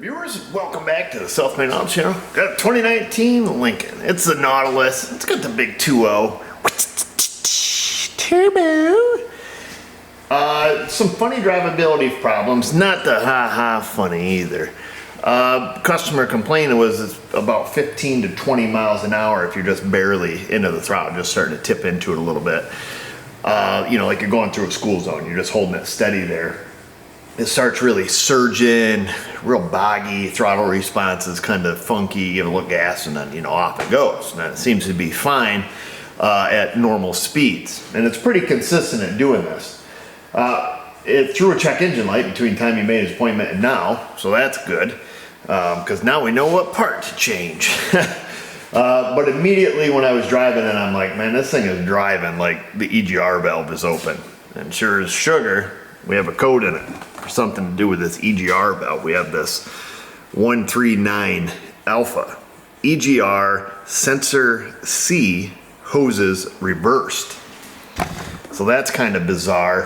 Viewers, welcome back to the Self-Made Ops channel. Got a 2019 Lincoln. It's the Nautilus. It's got the big 2.0 turbo. Some funny drivability problems. Not the ha-ha funny either. Customer complaint was it's about 15 to 20 miles an hour if you're just barely into the throttle, just starting to tip into it a little bit. You know, like you're going through a school zone. You're just holding it steady there. It starts really surging, real boggy, throttle response is kind of funky, give it a little gas, and then, you know, off it goes. And it seems to be fine at normal speeds. And it's pretty consistent at doing this. It threw a check engine light between the time you made his appointment and now, so that's good. Because now we know what part to change. But immediately when I was driving it, I'm like, man, this thing is driving like the EGR valve is open. And sure as sugar, we have a code in it for something to do with this EGR valve. We have this 139 alpha. EGR sensor C hoses reversed. So that's kind of bizarre.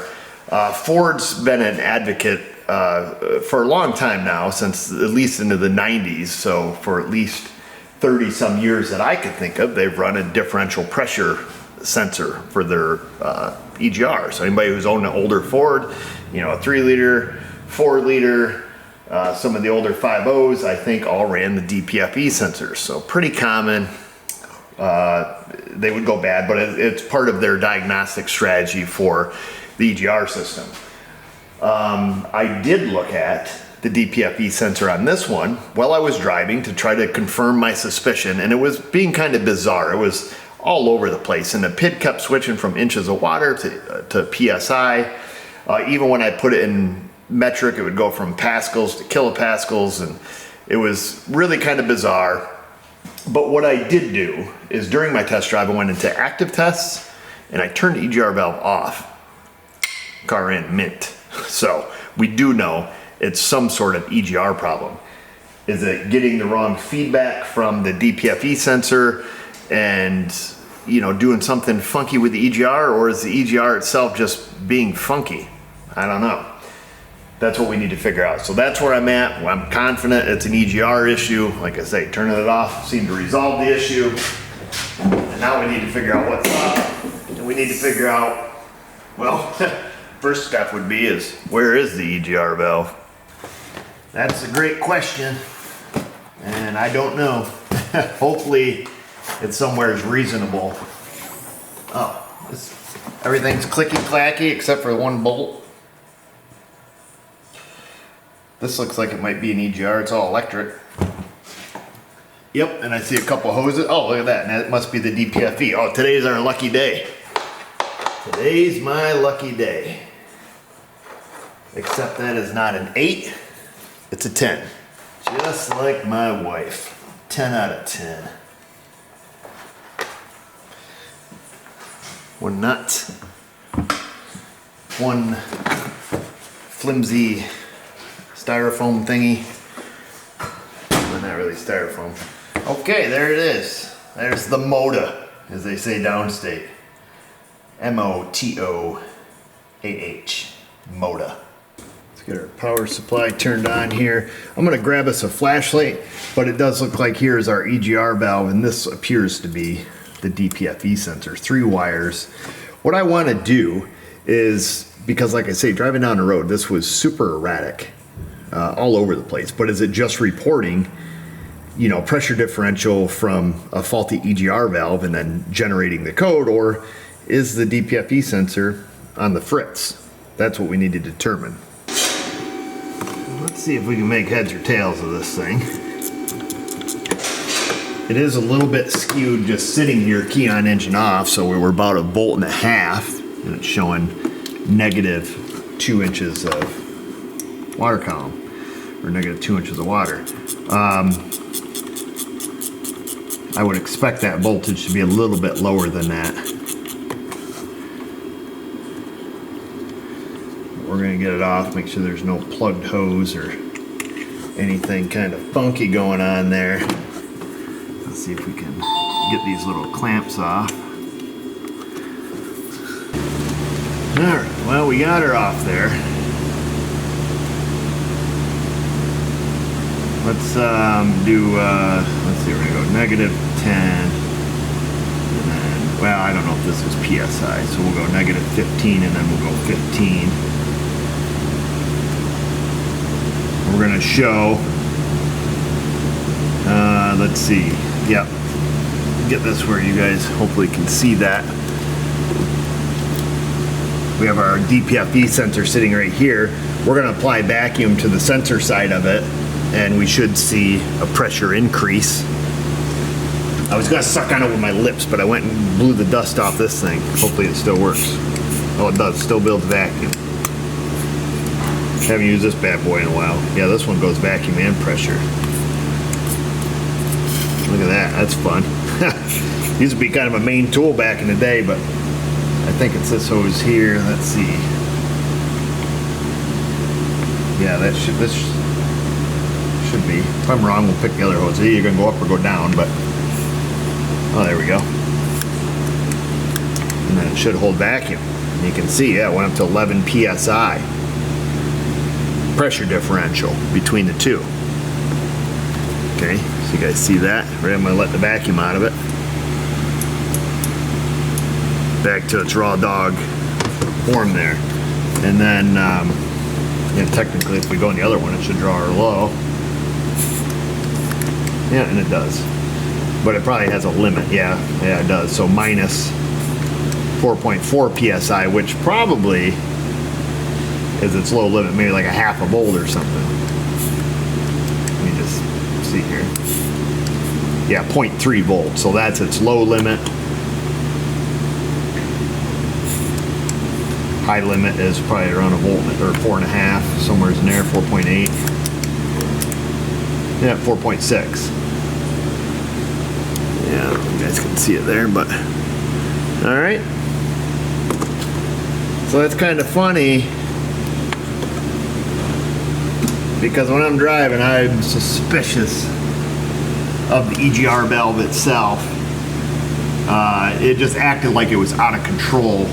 Ford's been an advocate for a long time now, since at least into the 90s. So for at least 30 some years that I could think of, they've run a differential pressure sensor for their EGR. So anybody who's owned an older Ford, you know, a 3-liter, 4-liter, some of the older 5.0s, I think all ran the DPFE sensors. So pretty common. They would go bad, but it's part of their diagnostic strategy for the EGR system. I did look at the DPFE sensor on this one while I was driving to try to confirm my suspicion, and it was being kind of bizarre. It was all over the place, and the PID kept switching from inches of water to PSI. Even when I put it in metric, it would go from pascals to kilopascals, and it was really kind of bizarre. But what I did do is during my test drive, I went into active tests and I turned the EGR valve off. Car in mint. So we do know it's some sort of EGR problem. Is it getting the wrong feedback from the DPFE sensor and, you know, doing something funky with the EGR, or is the EGR itself just being funky? I don't know. That's what we need to figure out. So that's where I'm at. Well, I'm confident it's an EGR issue. Like I say, turning it off seemed to resolve the issue. And now we need to figure out what's up. And we need to figure out, well, first step would be is, where is the EGR valve? That's a great question. And I don't know. Hopefully it's somewhere reasonable. Oh, everything's clicky clacky except for one bolt. This looks like it might be an EGR. It's all electric. Yep, and I see a couple hoses. Oh, look at that. And that must be the DPFE. Oh, today's our lucky day. Today's my lucky day. Except that is not an 8. It's a 10. Just like my wife. 10 out of 10. One nut. One flimsy styrofoam thingy. Well, not really styrofoam. Okay, there it is. There's the motor, as they say downstate. MOTOAH. Motor. Let's get our power supply turned on here. I'm going to grab us a flashlight, but it does look like here's our EGR valve, and this appears to be the DPFE sensor. 3 wires. What I want to do is, because like I say, driving down the road, this was super erratic. All over the place, but is it just reporting, you know, pressure differential from a faulty EGR valve and then generating the code, or is the DPFE sensor on the fritz? That's what we need to determine. Let's see if we can make heads or tails of this thing. It is a little bit skewed just sitting here, key on, engine off, so we were about 1.5 volts, and it's showing negative 2 inches of water column, or negative 2 inches of water. I would expect that voltage to be a little bit lower than that. We're going to get it off, make sure there's no plugged hose or anything kind of funky going on there. Let's see if we can get these little clamps off. Alright, well, we got her off there. let's do, let's see, we're gonna go -10. And then, well, I don't know if this is PSI, so we'll go -15 and then we'll go 15. We're gonna show, let's see, yep. Get this where you guys hopefully can see that. We have our DPFE sensor sitting right here. We're gonna apply vacuum to the sensor side of it, and we should see a pressure increase. I was gonna suck on it with my lips, but I went and blew the dust off this thing. Hopefully it still works. Oh, it does, still builds vacuum. Haven't used this bad boy in a while. Yeah, this one goes vacuum and pressure. Look at that, that's fun. Used to be kind of a main tool back in the day, but I think it's this hose here. Let's see. Yeah, this should be. If I'm wrong, we'll pick the other hose. You're gonna go up or go down, but oh, there we go. And then it should hold vacuum. And you can see, yeah, it went up to 11 psi. Pressure differential between the two. Okay, so you guys see that? Right, I'm gonna let the vacuum out of it. Back to its raw dog form there. And then, yeah, technically if we go in the other one, it should draw our low. Yeah, and it does. But it probably has a limit, yeah, it does. So minus 4.4 psi, which probably is its low limit, maybe like a half a volt or something. Let me just see here. Yeah, 0.3 volts, so that's its low limit. High limit is probably around a volt or 4.5, somewhere in there, 4.8. Yeah, 4.6. Yeah, you guys can see it there, but all right. So that's kind of funny because when I'm driving, I'm suspicious of the EGR valve itself. It just acted like it was out of control.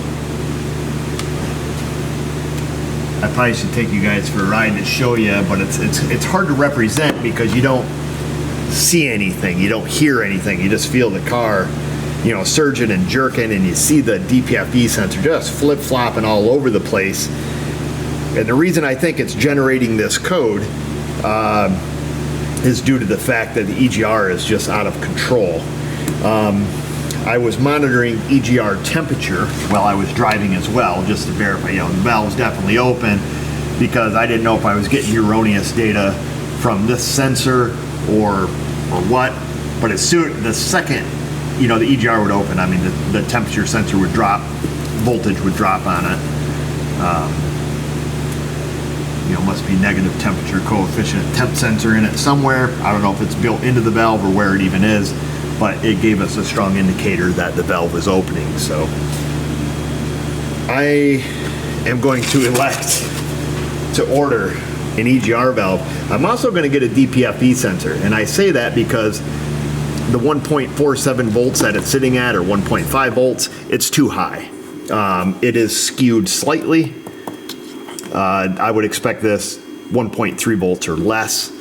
I probably should take you guys for a ride to show you, but it's hard to represent because you don't see anything, you don't hear anything, you just feel the car, you know, surging and jerking, and you see the DPFE sensor just flip-flopping all over the place. And the reason I think it's generating this code is due to the fact that the EGR is just out of control. I was monitoring EGR temperature while I was driving as well, just to verify, you know, the valve's definitely open, because I didn't know if I was getting erroneous data from this sensor or what. But as soon, the second, you know, the EGR would open, I mean, the temperature sensor would drop, voltage would drop on it. You know, must be negative temperature coefficient temp sensor in it somewhere. I don't know if it's built into the valve or where it even is, but it gave us a strong indicator that the valve was opening. So I am going to elect to order an EGR valve. I'm also going to get a DPFE sensor, and I say that because the 1.47 volts that it's sitting at, or 1.5 volts, it's too high. It is skewed slightly. I would expect this 1.3 volts or less,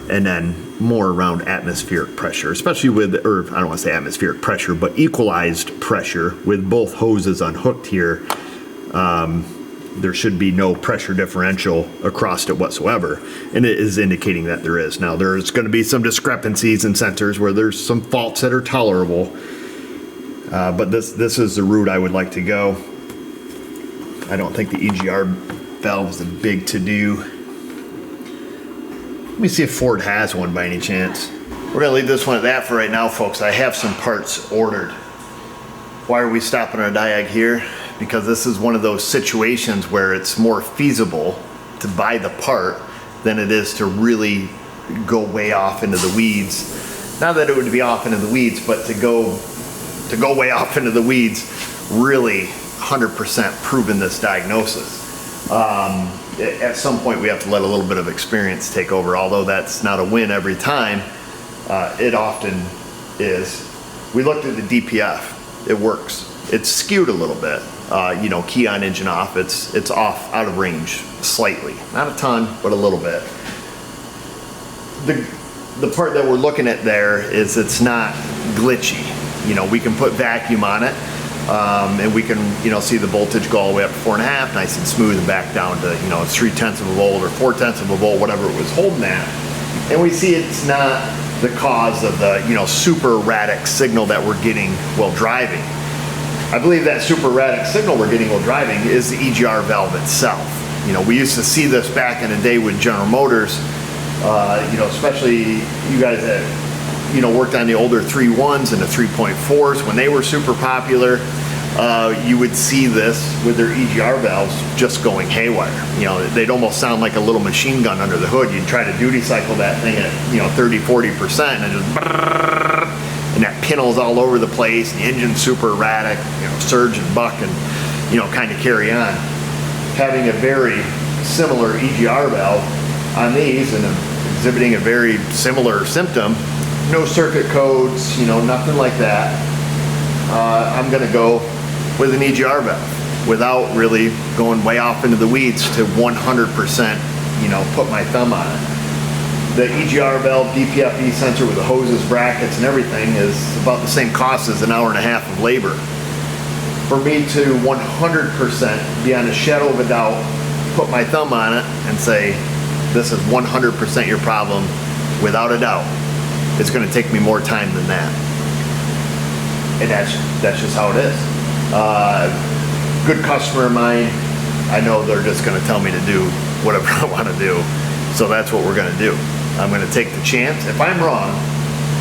and then more around atmospheric pressure, especially with, or I don't want to say atmospheric pressure, but equalized pressure with both hoses unhooked here. There should be no pressure differential across it whatsoever, and it is indicating that there is. Now, there's going to be some discrepancies in sensors where there's some faults that are tolerable, but this is the route I would like to go. I don't think the EGR valve is a big to-do. Let me see if Ford has one by any chance. We're gonna leave this one at that for right now, folks. I have some parts ordered. Why are we stopping our diag here? Because this is one of those situations where it's more feasible to buy the part than it is to really go way off into the weeds. Not that it would be off into the weeds, but to go way off into the weeds, really 100% proving this diagnosis. At some point we have to let a little bit of experience take over, although that's not a win every time. It often is. We looked at the DPF, it works. It's skewed a little bit. You know, key on, engine off, it's off out of range slightly. Not a ton, but a little bit. the part that we're looking at there is it's not glitchy. You know, we can put vacuum on it, and we can, you know, see the voltage go all the way up to 4.5, nice and smooth, and back down to, you know, it's 0.3 volt or 0.4 volt, whatever it was holding at. And we see it's not the cause of the, you know, super erratic signal that we're getting while driving. I believe that super erratic signal we're getting while driving is the EGR valve itself. You know, we used to see this back in the day with General Motors, you know, especially you guys that, you know, worked on the older 3.1s and the 3.4s when they were super popular. You would see this with their EGR valves just going haywire. You know, they'd almost sound like a little machine gun under the hood. You'd try to duty cycle that thing at, you know, 30–40%, and it just brrrr, and that pinhole's all over the place. The engine's super erratic, you know, surge and buck and, you know, kind of carry on. Having a very similar EGR valve on these and exhibiting a very similar symptom, no circuit codes, you know, nothing like that. I'm gonna go with an EGR valve without really going way off into the weeds to 100%, you know, put my thumb on it. The EGR valve DPFE sensor with the hoses, brackets, and everything is about the same cost as an hour and a half of labor. For me to 100%, beyond a shadow of a doubt, put my thumb on it and say, this is 100% your problem, without a doubt, it's gonna take me more time than that. And that's just how it is. Good customer of mine, I know they're just gonna tell me to do whatever I wanna do. So that's what we're gonna do. I'm gonna take the chance. If I'm wrong,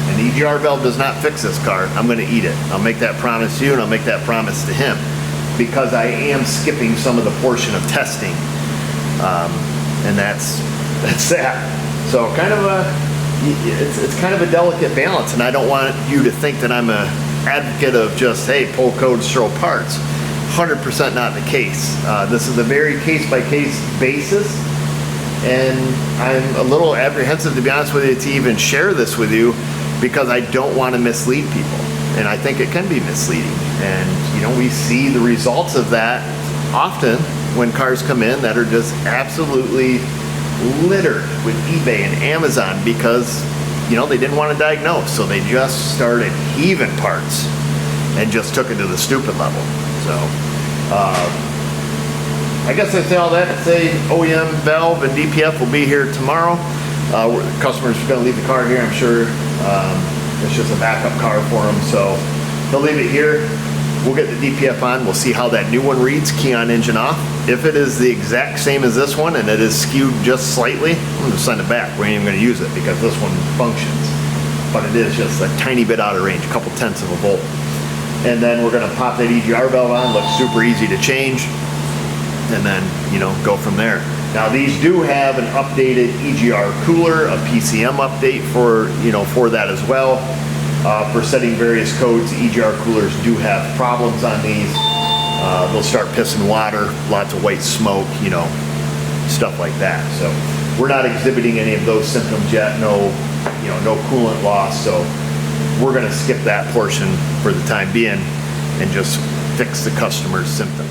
and the EGR valve does not fix this car, I'm gonna eat it. I'll make that promise to you, and I'll make that promise to him, because I am skipping some of the portion of testing. And that's that. So kind of it's kind of a delicate balance, and I don't want you to think that I'm a advocate of just, hey, pull codes, throw parts. 100% not the case. This is a very case-by-case basis, and I'm a little apprehensive, to be honest with you, to even share this with you, because I don't want to mislead people, and I think it can be misleading. And you know, we see the results of that often when cars come in that are just absolutely littered with eBay and Amazon, because you know, they didn't want to diagnose, so they just started heaving parts and just took it to the stupid level. So I guess I say all that to say OEM valve and DPF will be here tomorrow. The customer's going to leave the car here, I'm sure. It's just a backup car for them, so they'll leave it here. We'll get the DPF on, we'll see how that new one reads, key on, engine off. If it is the exact same as this one and it is skewed just slightly, I'm going to send it back. We ain't even going to use it because this one functions. But it is just a tiny bit out of range, a couple tenths of a volt. And then we're going to pop that EGR valve on, looks super easy to change, and then, you know, go from there. Now these do have an updated EGR cooler, a PCM update for, you know, for that as well. For setting various codes, EGR coolers do have problems on these. They'll start pissing water, lots of white smoke, you know, stuff like that. So we're not exhibiting any of those symptoms yet. No, you know, no coolant loss. So we're going to skip that portion for the time being and just fix the customer's symptom.